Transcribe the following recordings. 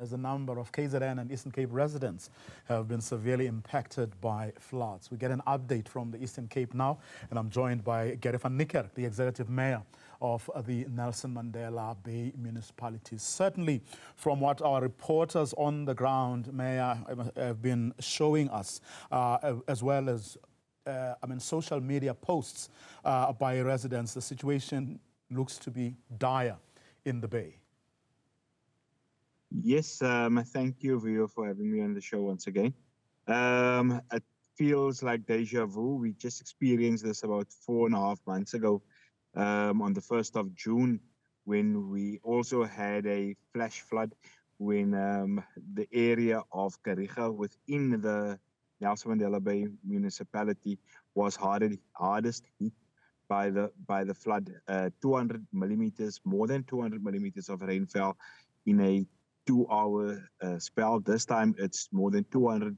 As a number of KZN and Eastern Cape residents have been severely impacted by floods. We get an update from the Eastern Cape now, and I'm joined by Niekerk, the Executive Mayor of the Nelson Mandela Bay Municipality. Certainly, from what our reporters on the ground, Mayor, have been showing us, as well as social media posts by residents, the situation looks to be dire in the Bay. Yes, thank you, Vio, for having me on the show once again. It feels like deja vu. We just experienced this about 4.5 months ago, on the 1st of June, when we also had a flash flood when the area of Kariga within the Nelson Mandela Bay Municipality was hardest hit by the flood. 200 millimeters, more than 200 millimeters of rain fell in a 2-hour spell. This time it's more than 200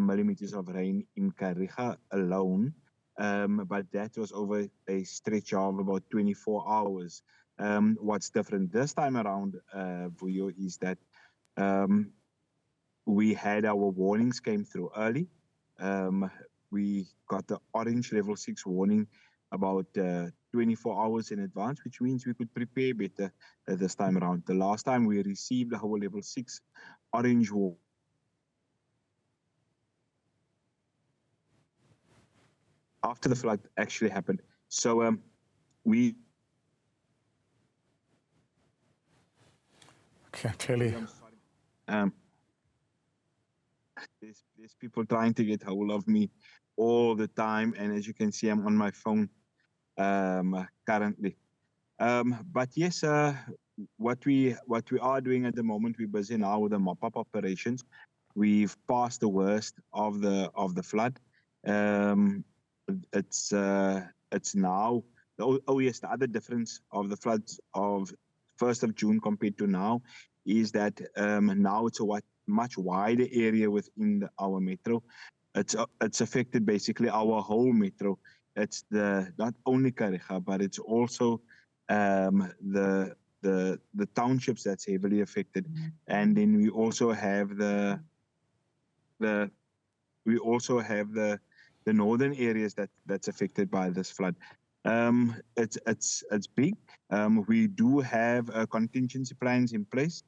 millimeters of rain in Kariga alone, but that was over a stretch of about 24 hours. What's different this time around, Vuyo, is that we had our warnings came through early. We got the orange level 6 warning about 24 hours in advance, which means we could prepare better this time around. The last time we received our level 6 orange warning, after the flood actually happened. So we... Okay, clearly. There's people trying to get hold of me all the time, and as you can see, I'm on my phone currently. But yes, what we are doing at the moment, we're busy now with the mop-up operations. We've passed the worst of the flood. It's now, yes, the other difference of the floods of 1st of June compared to now is that now it's a much wider area within our metro. It's affected basically our whole metro. It's not only Kariga, but it's also the townships that's heavily affected, and then we also have the northern areas that's affected by this flood. It's big. We do have contingency plans in place.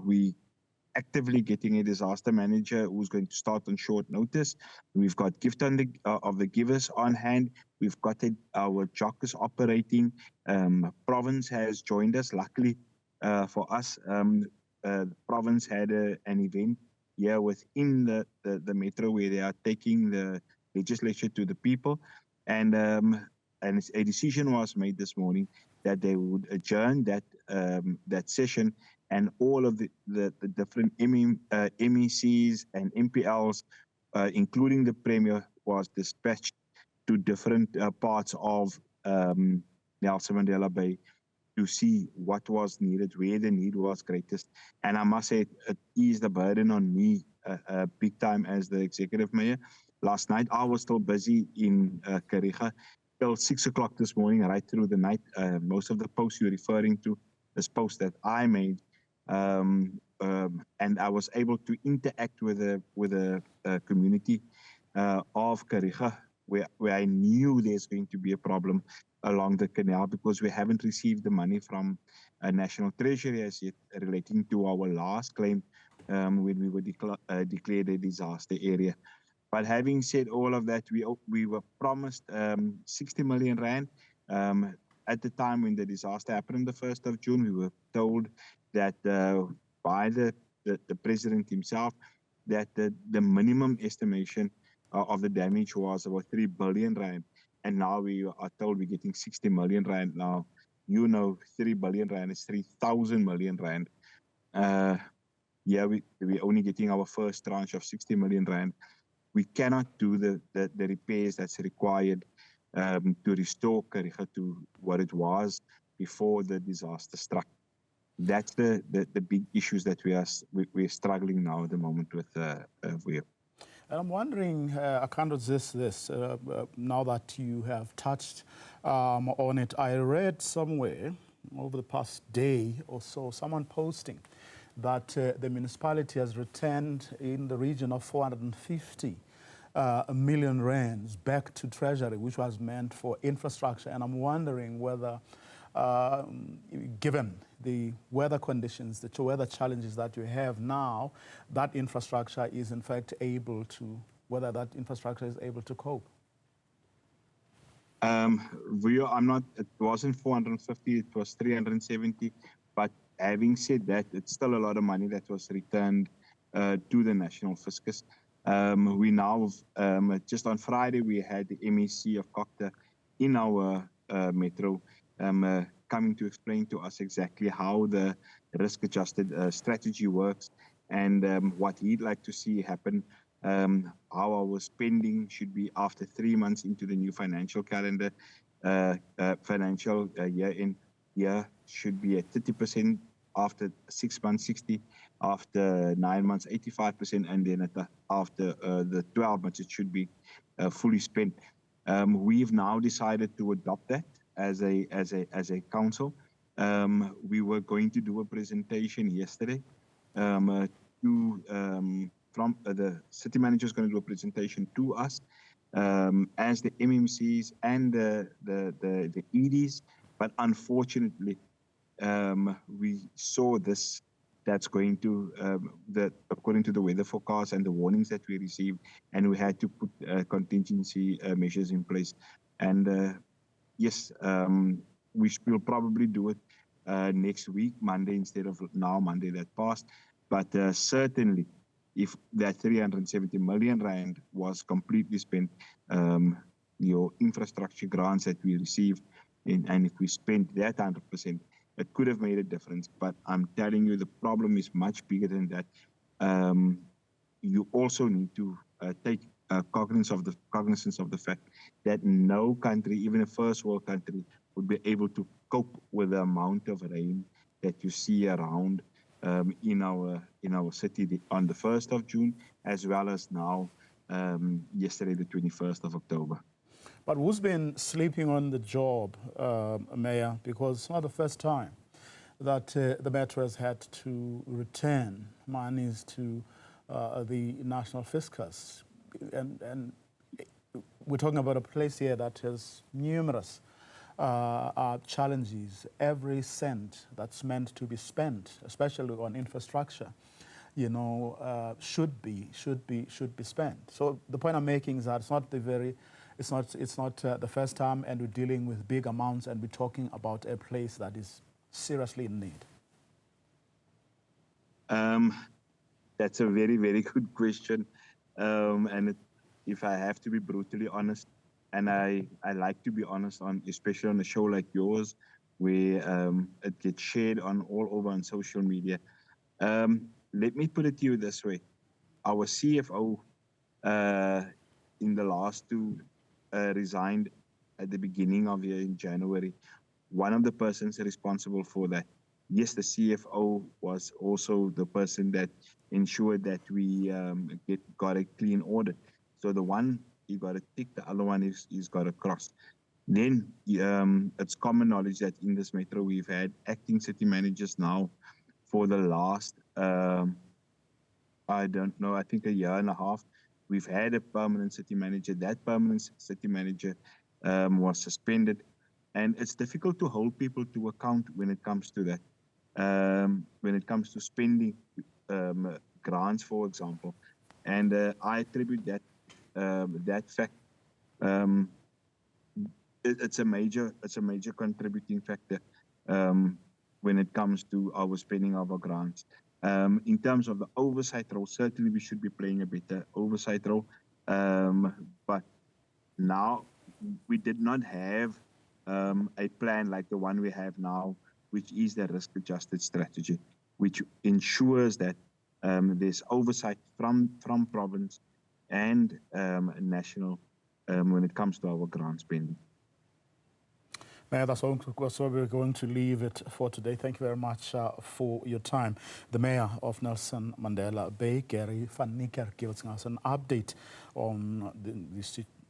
We actively getting a disaster manager who's going to start on short notice. We've got gift of the givers on hand. We've got our jockers operating. Province has joined us. Luckily for us, the province had an event here within the metro where they are taking the legislature to the people, and a decision was made this morning that they would adjourn that session, and all of the different MECs and MPLs, including the Premier, was dispatched to different parts of Nelson Mandela Bay to see what was needed, where the need was greatest. And I must say, it eased the burden on me big time as the Executive Mayor. Last night, I was still busy in Kariga till 6 o'clock this morning, right through the night. Most of the posts you're referring to is posts that I made. And I was able to interact with the community of Kariga, where I knew there's going to be a problem along the canal, because we haven't received the money from National Treasury as yet relating to our last claim when we were declared a disaster area. But having said all of that, we were promised 60 million rand. At the time when the disaster happened on the 1st of June, we were told that by the president himself that the minimum estimation of the damage was about 3 billion rand. And now we are told we're getting 60 million rand now. 3 billion rand is 3,000 million rand. Yeah, we're only getting our first tranche of 60 million rand. We cannot do the repairs that's required to restore Kariga to what it was before the disaster struck. That's the big issues that we're struggling now at the moment with. And I'm wondering, I can't resist this, now that you have touched on it. I read somewhere over the past day or so, someone posting that the municipality has returned in the region of 450 million rands back to Treasury, which was meant for infrastructure. And I'm wondering whether, given the weather conditions, the weather challenges that you have now, that infrastructure is in fact able to, whether that infrastructure is able to cope. It wasn't 450, it was 370. But having said that, it's still a lot of money that was returned to the national fiscus. We now, just on Friday, we had the MEC of Cocta in our metro coming to explain to us exactly how the risk-adjusted strategy works and what he'd like to see happen, how our spending should be after 3 months into the new financial calendar, financial year should be at 30%, after 6 months 60%, after 9 months 85%, and then after the 12 months it should be fully spent. We've now decided to adopt that as a council. We were going to do a presentation yesterday from the city manager is going to do a presentation to us as the MMCs and the EDs, but unfortunately we saw this. That's going to, according to the weather forecast and the warnings that we received, and we had to put contingency measures in place. And yes, we will probably do it next week, Monday, instead of now, Monday that passed. But certainly, if that 370 million rand was completely spent, your infrastructure grants that we received, and if we spent that 100%, it could have made a difference. But I'm telling you, the problem is much bigger than that. You also need to take cognizance of the fact that no country, even a first world country, would be able to cope with the amount of rain that you see around in our city on the 1st of June, as well as now yesterday, the 21st of October. But who's been sleeping on the job, Mayor? Because it's not the first time that the Metro has had to return monies to the national fiscus. And we're talking about a place here that has numerous challenges. Every cent that's meant to be spent, especially on infrastructure, you know, should be spent. So the point I'm making is that it's not the first time, and we're dealing with big amounts, and we're talking about a place that is seriously in need. That's a very, very good question. If I have to be brutally honest, and I like to be honest, especially on a show like yours, where it gets shared all over on social media. Let me put it to you this way. Our CFO in the last two resigned at the beginning of the year in January. One of the persons responsible for that. Yes, the CFO was also the person that ensured that we got a clean audit. So the one you got to tick, the other one is got to cross. Then it's common knowledge that in this metro we've had acting city managers now for the last I don't know, I think a year and a half. We've had a permanent city manager. That permanent city manager was suspended. And it's difficult to hold people to account when it comes to that. When it comes to spending grants, for example. And I attribute that fact. It's a major contributing factor when it comes to our spending of our grants. In terms of the oversight role, certainly we should be playing a better oversight role. But now we did not have a plan like the one we have now, which is the risk-adjusted strategy, which ensures that there's oversight from province and national when it comes to our grant spending. Mayor, that's where we're going to leave it for today. Thank you very much for your time. The Mayor of Nelson Mandela Bay, Gary van Niekerk, gives us an update on the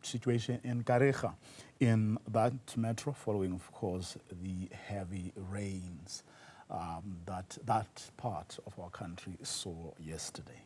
situation in Karecha, in that metro, following, of course, the heavy rains. that part of our country saw yesterday.